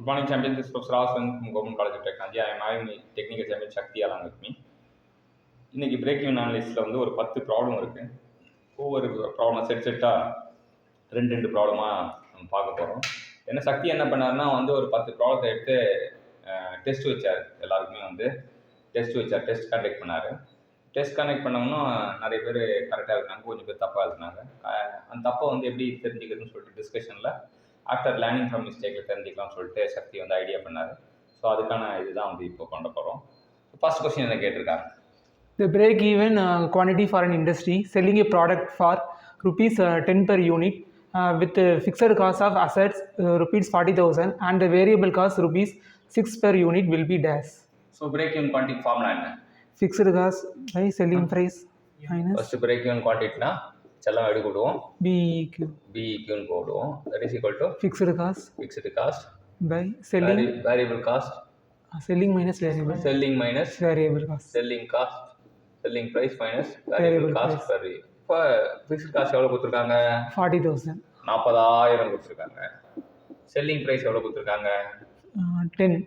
Good morning, champion. This is Professor Aswan from Government College of Technology. I am having technical champion Shakti along with me. இன்னைக்கு break even அனாலிசிஸில் வந்து ஒரு 10 problem இருக்குது. ஒவ்வொரு problem செட்டாக ரெண்டு ப்ராப்ளமாக நம்ம பார்க்க போகிறோம். ஏன்னா சக்தி என்ன பண்ணாருன்னா வந்து ஒரு 10 ப்ராப்ளத்தை எடுத்து டெஸ்ட் வச்சார். எல்லாருக்குமே வந்து டெஸ்ட் கண்டக்ட் பண்ணார். டெஸ்ட் கண்டக்ட் பண்ணோம்னா நிறைய பேர் கரெக்டாக இருந்தாங்க, கொஞ்சம் பேர் தப்பாக இருந்தாங்க. அந்த தப்பை வந்து எப்படி தெரிஞ்சுக்கிறதுன்னு சொல்லிட்டு டிஸ்கஷனில் ஆஃப்டர் லேர்னிங் ஃப்ரம் மிஸ்டேக்கில் தெரிஞ்சிக்கலாம்னு சொல்லிட்டு சக்தி வந்து ஐடியா பண்ணார். ஸோ அதுக்கான இதுதான் வந்து இப்போ கொண்டு போகிறோம். ஃபர்ஸ்ட் கொஸ்டின் என்ன கேட்டிருக்காங்க? The break-even quantity for an industry selling a product for rupees 10 per unit with fixed cost of assets rupees 40,000 and the variable cost rupees 6 per unit will be dash. So break-even quantity formula என்ன? Fixed cost by selling price minus first break-even quantity னா செல்லம் எடுத்து போடுவோம், BEQ ன்னு போடுவோம். that is equal to fixed cost by selling variable cost, selling minus variable cost, selling price minus variable cost per year. இப்போ fixed cost எவ்வளோ கொடுத்துருக்காங்க? 40,000. 40,000 கொடுத்துருக்காங்க. செல்லிங் ப்ரைஸ் எவ்வளோ கொடுத்துருக்காங்க? 10.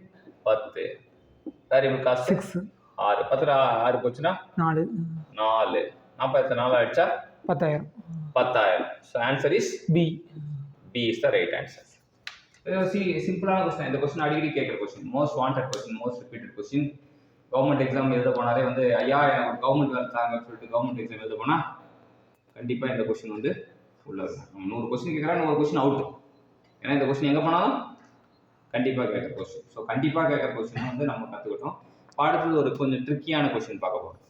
Variable cost 6. 6. 10 6 போச்சுன்னா 4. 40 நாள் ஆயிடுச்சா 10,000. So answer is B is the right answer. சிம்பிளான கொஸ்டின். இந்த கொஸ்டின் அடிக்கடி கேட்குற question, most wanted question, most repeated question. Government exam எழுத போனாலே வந்து ஐயா எனக்கு கவர்மெண்ட் வேலை தாங்கன்னு சொல்லிட்டு கவர்மெண்ட் எக்ஸாம் எழுத போனால் கண்டிப்பாக இந்த கொஸ்டின் வந்து ஃபுல்லாக இருக்கும். 100 கொஸ்டின் கேட்குறாங்க, 100 கொஸ்டின் அவுட்டு. ஏன்னா இந்த கொஸ்டின் எங்கே போனாலும் கண்டிப்பாக கேட்குற கொஸ்டின். ஸோ கண்டிப்பாக கேட்குற கொஸ்டின் வந்து நம்ம கற்றுக்கிட்டோம். அடுத்தது ஒரு கொஞ்சம் ட்ரிக்கியான கொஸ்டின் பார்க்க போகிறோம்.